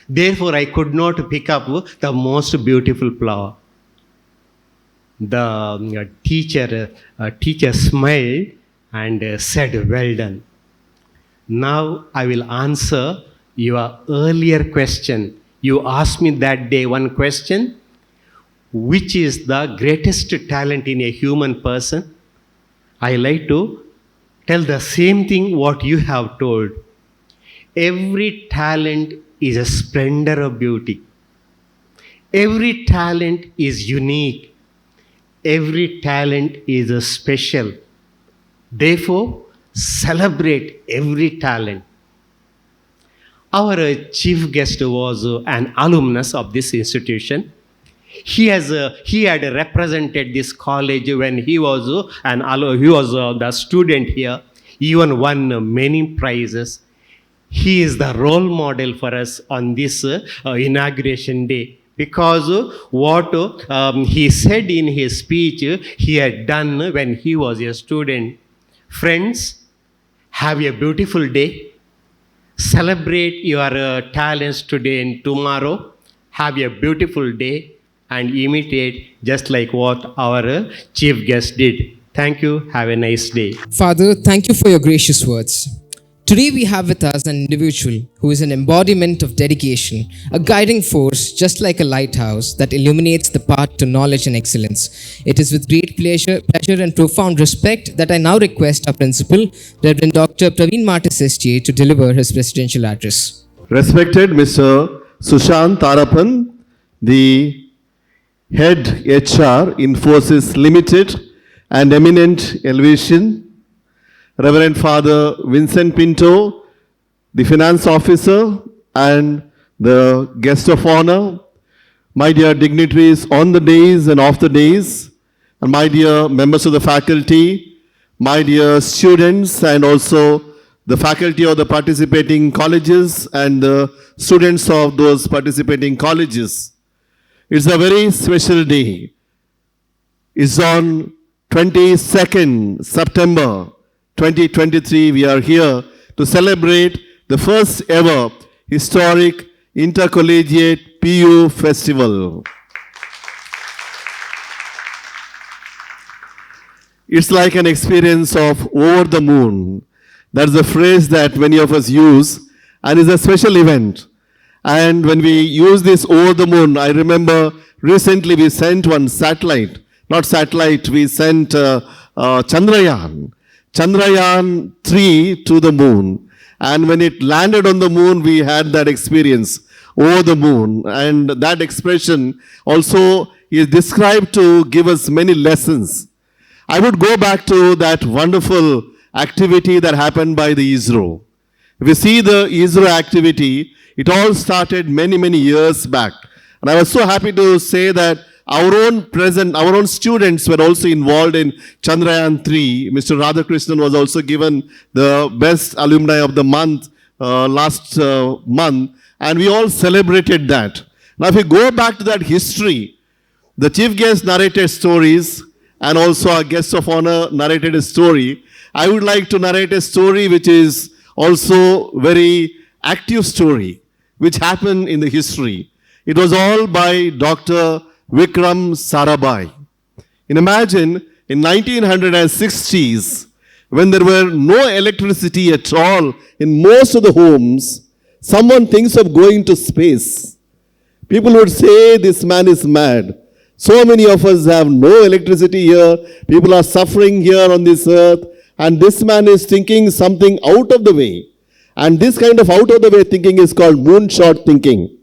Therefore, I could not pick up the most beautiful flower. The teacher smiled and said, well done. Now I will answer your earlier question. You asked me that day one question, which is the greatest talent in a human person? I like to tell the same thing what you have told. Every talent is a splendor of beauty. Every talent is unique. Every talent is special. Therefore, celebrate every talent. Our chief guest was an alumnus of this institution. He had represented this college when he was the student here. He even won many prizes. He is the role model for us on this inauguration day, because what he said in his speech he had done when he was a student. Friends, have a beautiful day. celebrate your talents today and tomorrow. Have a beautiful day and imitate just like what our chief guest did. Thank you. Have a nice day. Father, thank you for your gracious words. Today we have with us an individual who is an embodiment of dedication, a guiding force just like a lighthouse that illuminates the path to knowledge and excellence. It is with great pleasure and profound respect that I now request our principal, Reverend Dr. Praveen Martis SJ, to deliver his presidential address. Respected Mr. Sushanth Tharappan, the head HR, Infosys Ltd, and eminent Aloysian, Reverend Father Vincent Pinto, the finance officer and the guest of honor, my dear dignitaries on the days and off the days, and my dear members of the faculty, my dear students and also the faculty of the participating colleges and the students of those participating colleges. It's a very special day. It's on 22nd September 2023, we are here to celebrate the first ever historic intercollegiate PU festival. It's like an experience of over the moon. That's the phrase that many of us use, and it's a special event. And when we use this over the moon, I remember recently we sent one satellite, not satellite, we sent Chandrayaan 3 to the moon. And when it landed on the moon, we had that experience over the moon. And that expression also is described to give us many lessons. I would go back to that wonderful activity that happened by the ISRO. If you see the ISRO activity, it all started many, many years back. And I was so happy to say that our own students were also involved in Chandrayaan 3. Mr. Radhakrishnan was also given the best alumni of the month last month, and we all celebrated that. Now, if we go back to that history, the chief guest narrated stories, and also our guest of honor narrated a story. I would like to narrate a story which is also very active story, which happened in the history. It was all by Dr. Vikram Sarabhai. And imagine in 1960s, when there were no electricity at all in most of the homes, someone thinks of going to space. People would say, this man is mad. So many of us have no electricity here. People are suffering here on this earth. And this man is thinking something out of the way. And this kind of out of the way thinking is called moonshot thinking.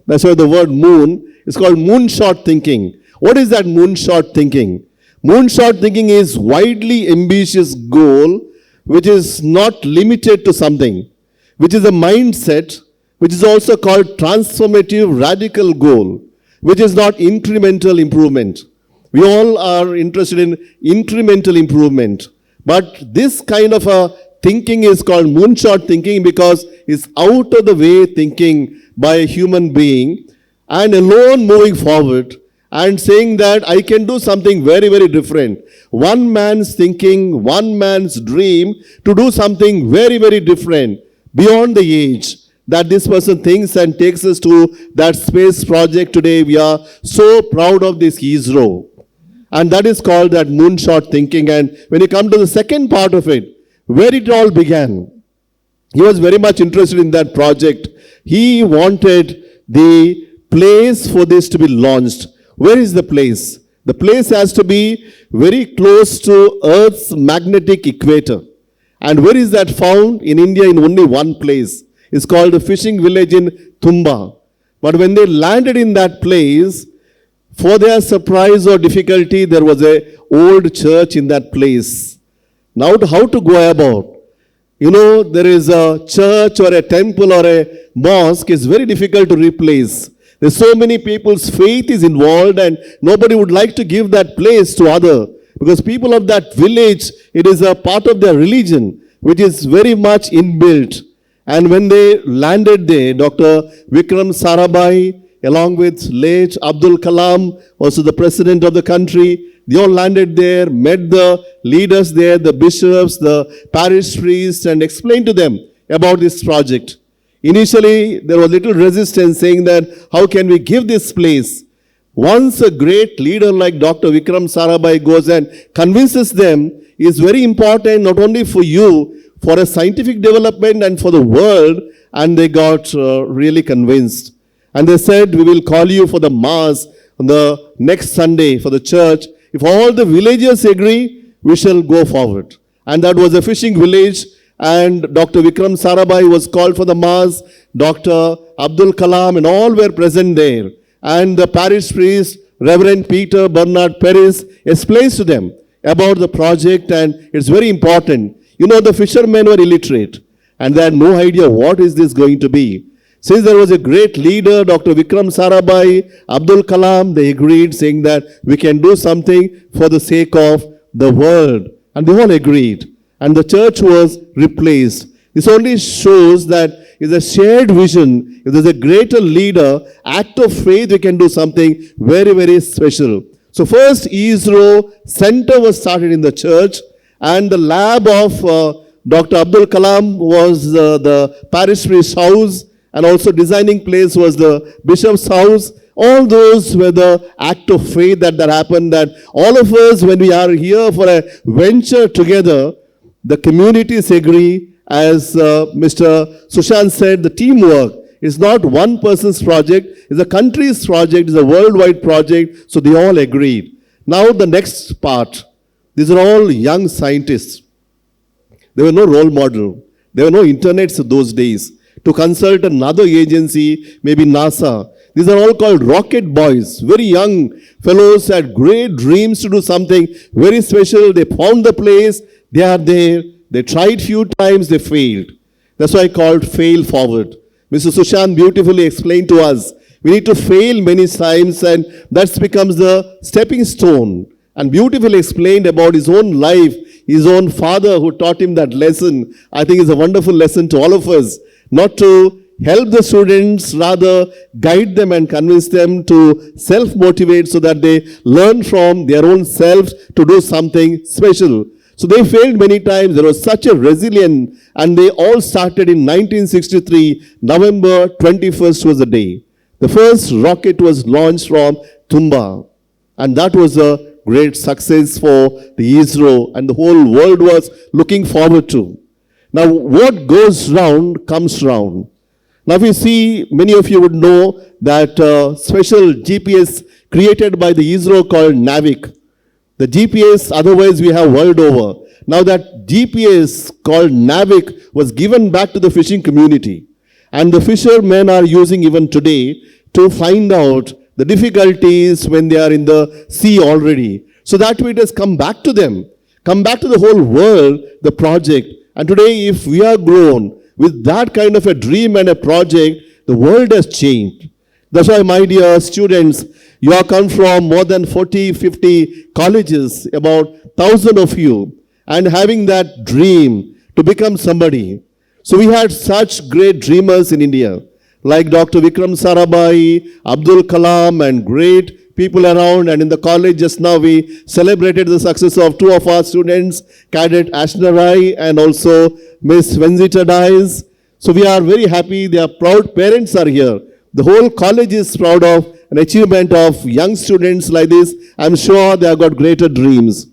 That's why the word moon is called moonshot thinking. What is that moonshot thinking? Moonshot thinking is widely ambitious goal which is not limited to something, which is a mindset, which is also called transformative radical goal, which is not incremental improvement. We all are interested in incremental improvement. But this kind of a thinking is called moonshot thinking because it's out of the way thinking by a human being and alone moving forward and saying that I can do something very, very different. One man's thinking, one man's dream to do something very, very different beyond the age that this person thinks and takes us to that space project today. We are so proud of this ISRO. And that is called that moonshot thinking. And when you come to the second part of it, where it all began, he was very much interested in that project. He wanted the place for this to be launched. Where is the place? The place has to be very close to Earth's magnetic equator. And where is that found? In India, in only one place. It's called a fishing village in Tumba. But when they landed in that place, for their surprise or difficulty, there was an old church in that place. Now, how to go about? You know, there is a church or a temple or a mosque is very difficult to replace. There's so many people's faith is involved and nobody would like to give that place to other. Because people of that village, it is a part of their religion, which is very much inbuilt. And when they landed there, Dr. Vikram Sarabhai, along with late Abdul Kalam, also the president of the country, they all landed there, met the leaders there, the bishops, the parish priests, and explained to them, about this project. Initially, there was little resistance saying that how can we give this place? Once a great leader like Dr. Vikram Sarabhai goes and convinces them, is very important not only for you, for a scientific development and for the world, and they got really convinced. And they said, we will call you for the mass on the next Sunday for the church. If all the villagers agree, we shall go forward. And that was a fishing village, and Dr. Vikram Sarabhai was called for the mass. Dr. Abdul Kalam and all were present there. And the parish priest, Reverend Peter Bernard Peris, explains to them about the project, and it's very important. You know, the fishermen were illiterate and they had no idea what is this going to be. Since there was a great leader, Dr. Vikram Sarabhai, Abdul Kalam, they agreed saying that we can do something for the sake of the world. And they all agreed. And the church was replaced. This only shows that it's a shared vision. If there's a greater leader, act of faith, we can do something very, very special. So first ISRO center was started in the church, and the lab of Dr. Abdul Kalam was the parish priest's house, and also designing place was the bishop's house. All those were the act of faith that happened, that all of us, when we are here for a venture together, the communities agree. As Mr. Sushanth said, the teamwork is not one person's project, it's a country's project, it's a worldwide project, so they all agreed. Now the next part, these are all young scientists. There were no role model, there were no internets in those days. To consult another agency, maybe NASA, these are all called rocket boys, very young fellows had great dreams to do something very special. They found the place, they are there. They tried few times, they failed. That's why I called fail forward. Mr. Sushanth beautifully explained to us, we need to fail many times, and that becomes the stepping stone. And beautifully explained about his own life, his own father who taught him that lesson. I think it's a wonderful lesson to all of us. Not to help the students, rather guide them and convince them to self-motivate so that they learn from their own selves to do something special. So they failed many times. There was such a resilience, and they all started in 1963. November 21st was the day. The first rocket was launched from Tumba, and that was a great success for the ISRO, and the whole world was looking forward to. Now, what goes round comes round. Now, if you see, many of you would know that special GPS created by the ISRO called NAVIC. The GPS, otherwise we have world over. Now that GPS called NAVIC was given back to the fishing community. And the fishermen are using even today to find out the difficulties when they are in the sea already. So that way it has come back to them, come back to the whole world, the project. And today if we are grown with that kind of a dream and a project, the world has changed. That's why, my dear students, you have come from more than 40, 50 colleges, about 1,000 of you, and having that dream to become somebody. So we had such great dreamers in India, like Dr. Vikram Sarabhai, Abdul Kalam, and great people around. And in the college just now, we celebrated the success of two of our students, Cadet Ashna Rai and also Miss Venzita Dias. So we are very happy. Their proud parents are here. The whole college is proud of an achievement of young students like this. I'm sure they have got greater dreams.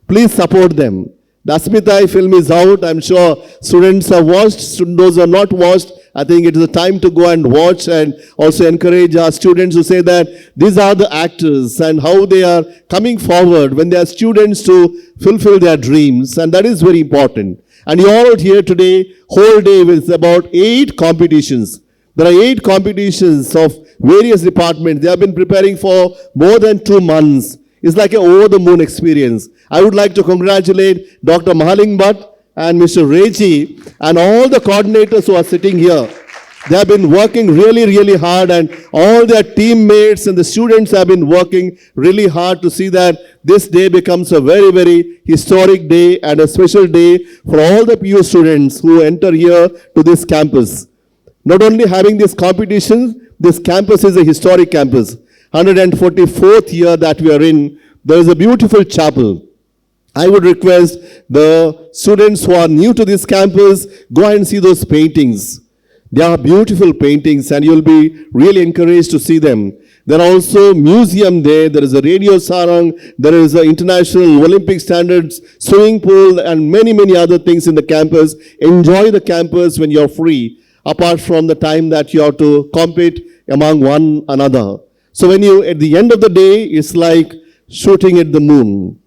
Please support them. The Asmitai film is out. I'm sure students have watched. Those who have not watched, I think it is a time to go and watch, and also encourage our students to say that these are the actors and how they are coming forward when they are students to fulfill their dreams. And that is very important. And you all here today, whole day with about 8 competitions. There are 8 competitions of various departments. They have been preparing for more than 2 months. It's like an over-the-moon experience. I would like to congratulate Dr. Mahaling Bhatt and Mr. Reji and all the coordinators who are sitting here. They have been working really, really hard, and all their teammates and the students have been working really hard to see that this day becomes a very, very historic day and a special day for all the PU students who enter here to this campus. Not only having this competition, this campus is a historic campus. 144th year that we are in. There is a beautiful chapel. I would request the students who are new to this campus, go and see those paintings. They are beautiful paintings and you'll be really encouraged to see them. There are also museum there. There is a radio sarang. There is an international Olympic standards swimming pool and many, many other things in the campus. Enjoy the campus when you're free, apart from the time that you have to compete among one another. So when you, at the end of the day, it's like shooting at the moon.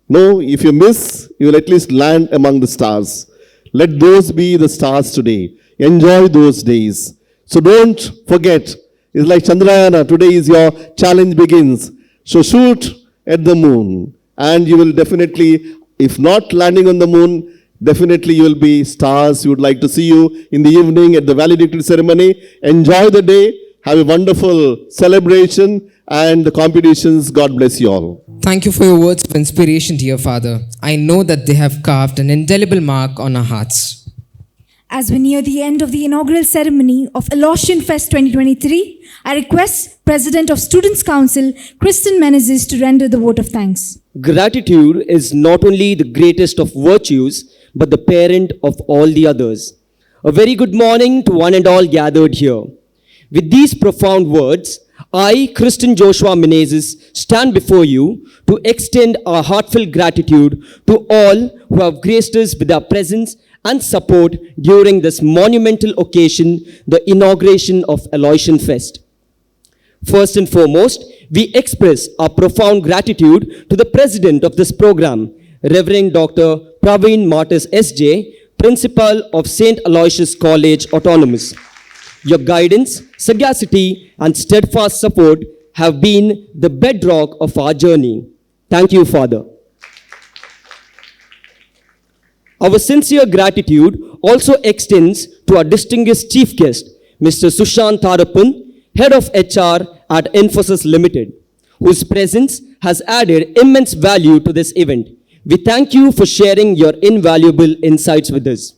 No, if you miss, you will at least land among the stars. Let those be the stars today. Enjoy those days. So don't forget, it's like Chandrayana, today is your challenge begins. So shoot at the moon and you will definitely, if not landing on the moon, definitely you will be stars. We would like to see you in the evening at the valedictory ceremony. Enjoy the day. Have a wonderful celebration and the competitions. God bless you all. Thank you for your words of inspiration, dear Father. I know that they have carved an indelible mark on our hearts. As we near the end of the inaugural ceremony of Aloysian Fest 2023, I request President of Students' Council, Kristen Menezes, to render the vote of thanks. Gratitude is not only the greatest of virtues, but the parent of all the others. A very good morning to one and all gathered here. With these profound words, I, Kristen Joshua Menezes, stand before you to extend our heartfelt gratitude to all who have graced us with their presence and support during this monumental occasion, the inauguration of Aloysian Fest. First and foremost, we express our profound gratitude to the president of this program, Reverend Dr. Praveen Martis S.J., Principal of St Aloysius College, Autonomous. Your guidance, sagacity, and steadfast support have been the bedrock of our journey. Thank you, Father. Our sincere gratitude also extends to our distinguished chief guest, Mr. Sushanth Tharappan, Head of HR at Infosys Ltd, whose presence has added immense value to this event. We thank you for sharing your invaluable insights with us.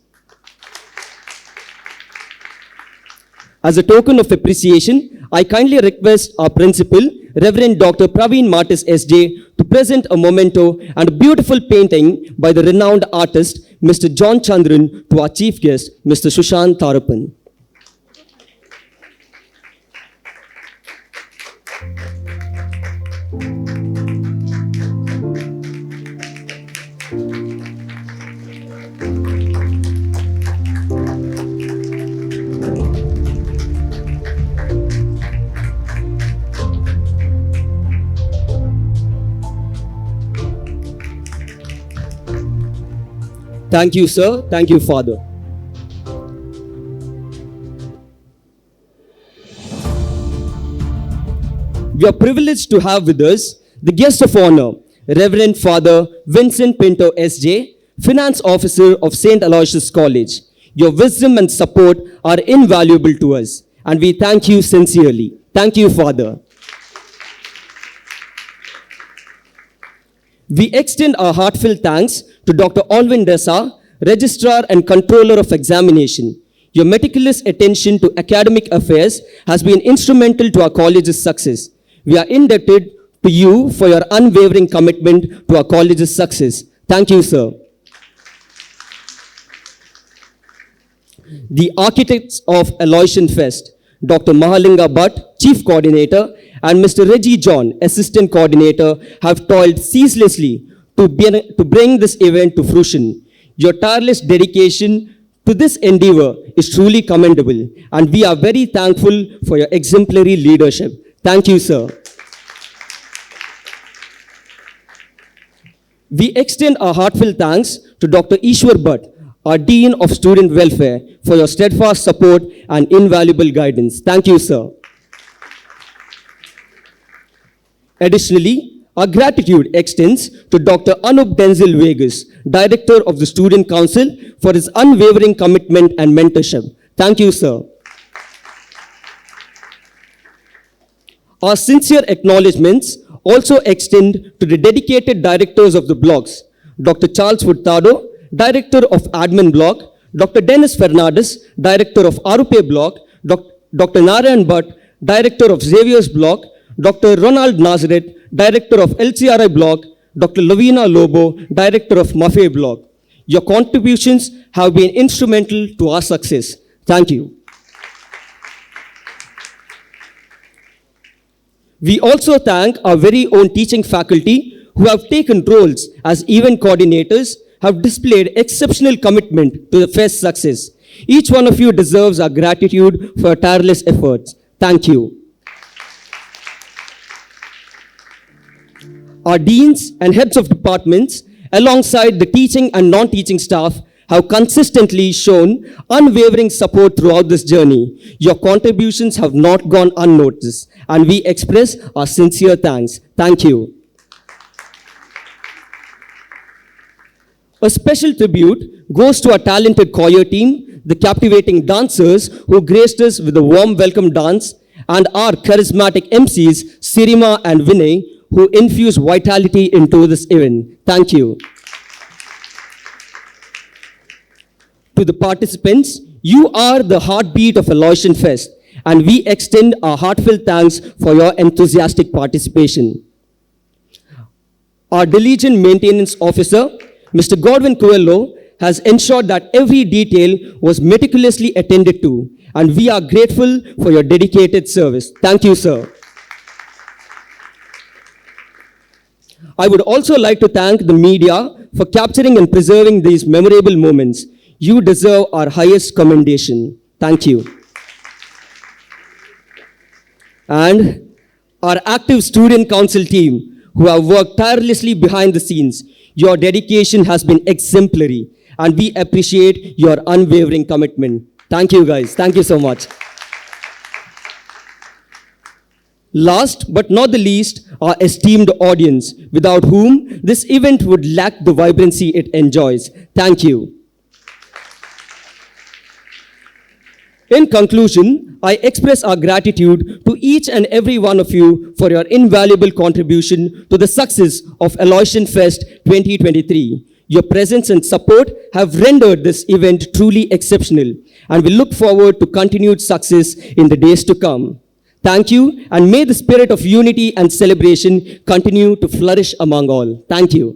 As a token of appreciation, I kindly request our principal, Reverend Dr. Praveen Martis S.J., to present a memento and a beautiful painting by the renowned artist, Mr. John Chandran, to our chief guest, Mr. Sushanth Tharappan. Thank you, sir. Thank you, Father. We are privileged to have with us the guest of honor, Reverend Father Vincent Pinto S.J., Finance Officer of St Aloysius College. Your wisdom and support are invaluable to us, and we thank you sincerely. Thank you, Father. We extend our heartfelt thanks to Dr. Alvin Dessa, Registrar and Controller of Examination. Your meticulous attention to academic affairs has been instrumental to our college's success. We are indebted to you for your unwavering commitment to our college's success. Thank you, sir. The architects of Aloysian Fest, Dr. Mahalinga Bhatt, Chief Coordinator, and Mr. Reggie John, Assistant Coordinator, have toiled ceaselessly to bring this event to fruition. Your tireless dedication to this endeavor is truly commendable, and we are very thankful for your exemplary leadership. Thank you, sir. We extend our heartfelt thanks to Dr. Ishwar Bhatt, our Dean of Student Welfare, for your steadfast support and invaluable guidance. Thank you, sir. Additionally, our gratitude extends to Dr. Anup Denzel Vegas, Director of the Student Council, for his unwavering commitment and mentorship. Thank you, sir. Our sincere acknowledgements also extend to the dedicated directors of the blocks, Dr. Charles Furtado, Director of Admin Block, Dr. Dennis Fernandez, Director of Arupe Block, Dr. Narayan Bhatt, Director of Xavier's Block, Dr. Ronald Nazareth, Director of LCRI Block, Dr. Lavina Lobo, Director of Maffei Block. Your contributions have been instrumental to our success. Thank you. We also thank our very own teaching faculty who have taken roles as event coordinators, have displayed exceptional commitment to the fest success. Each one of you deserves our gratitude for your tireless efforts. Thank you. Our deans and heads of departments, alongside the teaching and non-teaching staff, have consistently shown unwavering support throughout this journey. Your contributions have not gone unnoticed, and we express our sincere thanks. Thank you. A special tribute goes to our talented choir team, the captivating dancers who graced us with a warm welcome dance, and our charismatic MCs, Sirima and Vinay, who infused vitality into this event. Thank you. To the participants, you are the heartbeat of Aloysian Fest, and we extend our heartfelt thanks for your enthusiastic participation. Our diligent maintenance officer, Mr. Godwin Coelho, has ensured that every detail was meticulously attended to, and we are grateful for your dedicated service. Thank you, sir. I would also like to thank the media for capturing and preserving these memorable moments. You deserve our highest commendation. Thank you. And our active student council team, who have worked tirelessly behind the scenes. Your dedication has been exemplary, and we appreciate your unwavering commitment. Thank you, guys. Thank you so much. Last but not the least, our esteemed audience, without whom this event would lack the vibrancy it enjoys. Thank you. In conclusion, I express our gratitude to each and every one of you for your invaluable contribution to the success of Aloysian Fest 2023. Your presence and support have rendered this event truly exceptional, and we look forward to continued success in the days to come. Thank you, and may the spirit of unity and celebration continue to flourish among all. Thank you.